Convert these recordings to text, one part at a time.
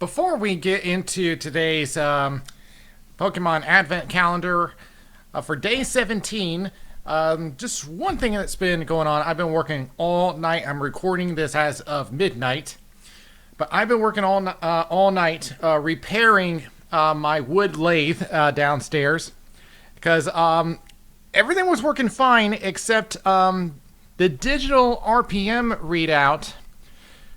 Before we get into today's Pokemon Advent Calendar, for day 17, just one thing that's been going on. I've been working all night. I'm recording this as of midnight, but I've been working all night repairing my wood lathe downstairs because everything was working fine except the digital RPM readout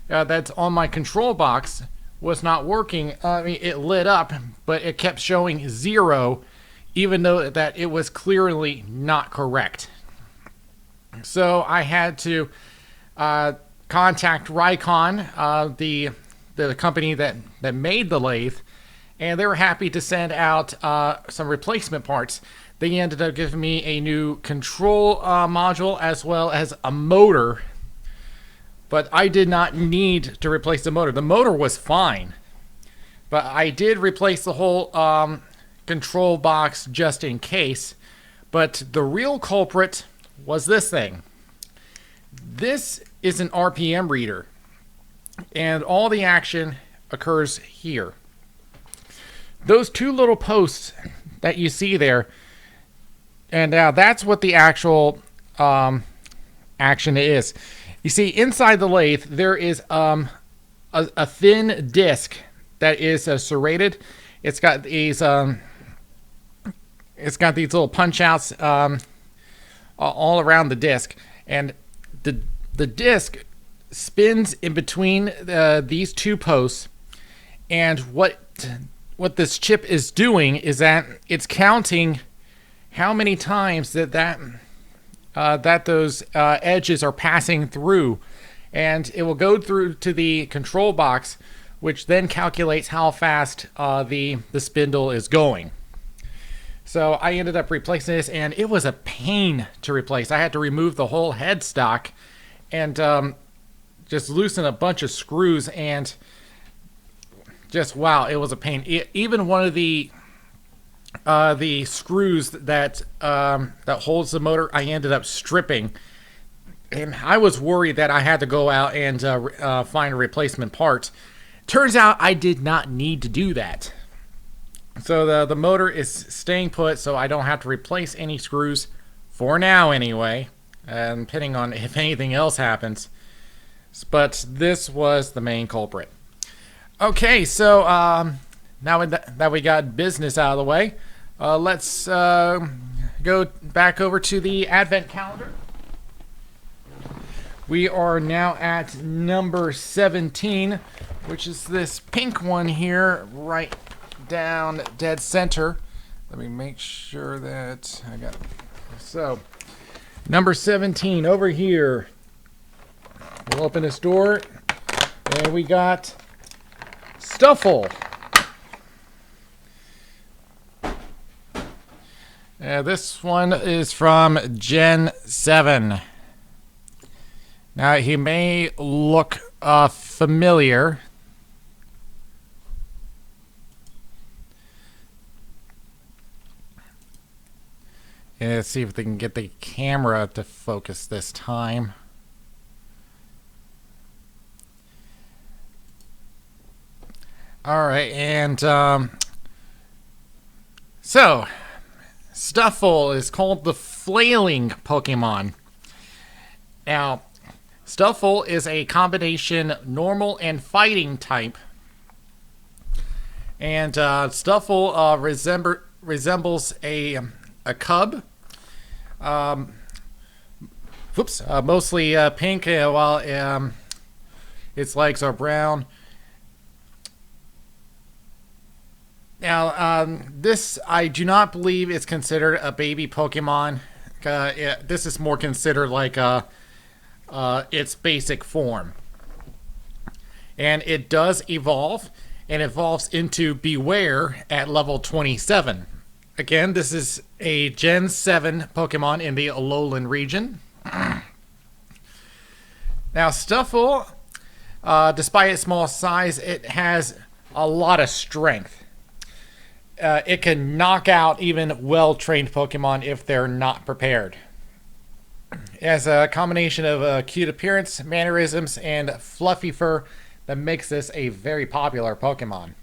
that's on my control box was not working. I mean, it lit up, but it kept showing 0, even though that it was clearly not correct. So I had to contact Rycon, the company that made the lathe, and they were happy to send out some replacement parts. They ended up giving me a new control module as well as a motor. But I did not need to replace the motor. The motor was fine. But I did replace the whole control box just in case. But the real culprit was this thing. This is an RPM reader. And all the action occurs here. Those two little posts that you see there. And now that's what the actual action is. You see, inside the lathe, there is a thin disc that is serrated. It's got these little punch outs all around the disc, and the disc spins in between these two posts. And what this chip is doing is that it's counting how many times that those edges are passing through, and it will go through to the control box, which then calculates how fast the spindle is going. So I ended up replacing this, and it was a pain to replace. I had to remove the whole headstock and just loosen a bunch of screws, and just wow, it was a pain. Even one of the screws that holds the motor, I ended up stripping, and I was worried that I had to go out and find a replacement part. Turns out I did not need to do that. So the motor is staying put, so I don't have to replace any screws for now anyway, and depending on if anything else happens. But this was the main culprit. Okay, so now that we got business out of the way, let's go back over to the Advent Calendar. We are now at number 17, which is this pink one here, right down dead center. Let me make sure that I got it. So, number 17 over here. We'll open this door, and we got Stufful. This one is from Gen 7. Now, he may look familiar. Let's see if they can get the camera to focus this time. All right, and so Stufful is called the Flailing Pokemon. Now, Stufful is a combination normal and fighting type. And Stufful resembles a cub. Mostly pink, while its legs are brown. Now, this I do not believe is considered a baby Pokemon. This is more considered like its basic form. And it does evolve, and evolves into Beware at level 27. Again, this is a Gen 7 Pokemon in the Alolan region. Now, Stufful, despite its small size, it has a lot of strength. It can knock out even well-trained Pokemon if they're not prepared. It has a combination of cute appearance, mannerisms, and fluffy fur that makes this a very popular Pokemon.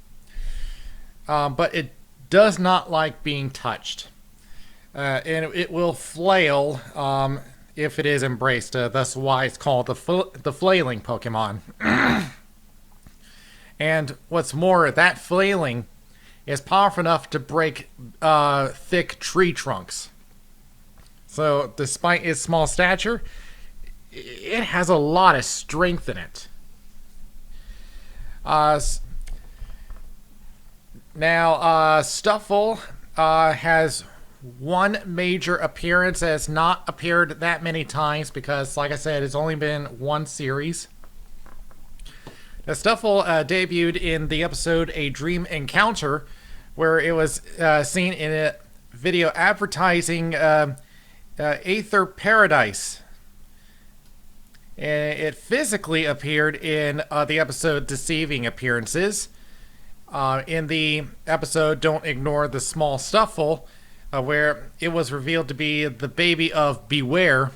But it does not like being touched. And it will flail if it is embraced. That's why it's called the flailing Pokemon. And what's more, that flailing is powerful enough to break thick tree trunks. So despite its small stature, it has a lot of strength in it. Stuffle has one major appearance that has not appeared that many times because, like I said, it's only been one series. Now, Stuffle debuted in the episode A Dream Encounter, where it was seen in a video advertising Aether Paradise. And it physically appeared in the episode Deceiving Appearances. In the episode Don't Ignore the Small Stuffle, where it was revealed to be the baby of Beware.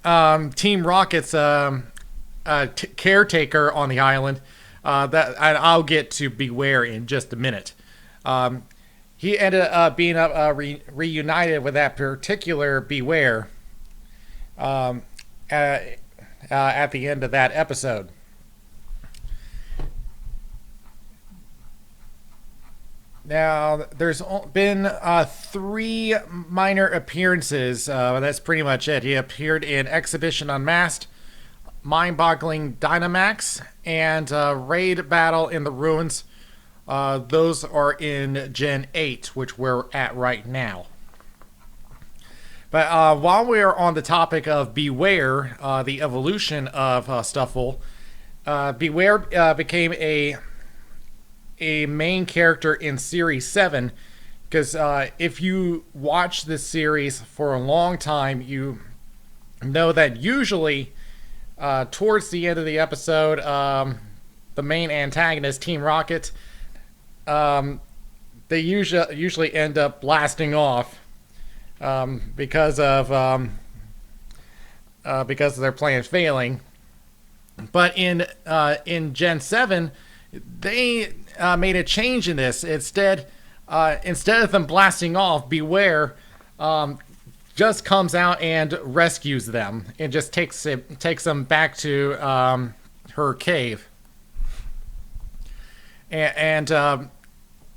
Team Rocket's caretaker on the island. I'll get to Beware in just a minute. He ended up being reunited with that particular Beware at the end of that episode. Now, there's been 3 minor appearances. That's pretty much it. He appeared in Exhibition Unmasked, Mind-Boggling Dynamax, and Raid Battle in the Ruins. Those are in Gen 8, which we're at right now. But while we're on the topic of Beware, the evolution of Stuffle, Beware became a main character in Series 7, because if you watch this series for a long time, you know that usually towards the end of the episode, the main antagonist, Team Rocket, they usually end up blasting off because of their plan failing. But in Gen 7, they made a change in this. Instead of them blasting off, Beware just comes out and rescues them and just takes them back to her cave. And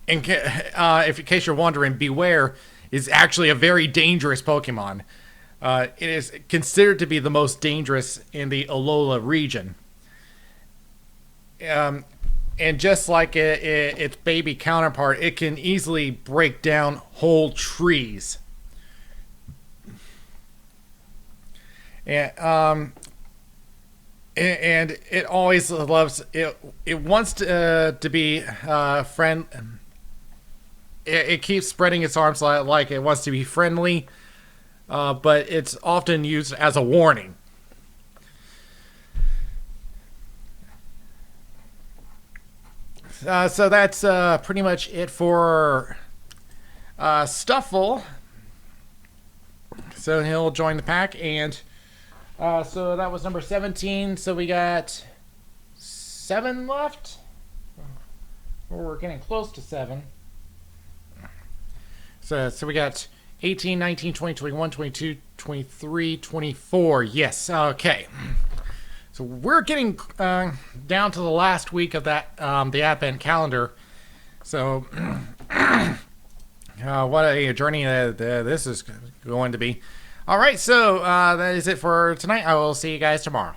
in case you're wondering, Beware is actually a very dangerous Pokemon. It is considered to be the most dangerous in the Alola region. And just like its baby counterpart, it can easily break down whole trees. And it always loves it. It wants to be friend. It keeps spreading its arms like it wants to be friendly, but it's often used as a warning. So that's pretty much it for Stuffle. So he'll join the pack, and so that was number 17. So we got 7 left. We're getting close to 7. So we got 18, 19, 20, 21, 22, 23, 24. Yes, okay. So we're getting down to the last week of that the Advent calendar. So what a journey this is going to be. All right, so that is it for tonight. I will see you guys tomorrow.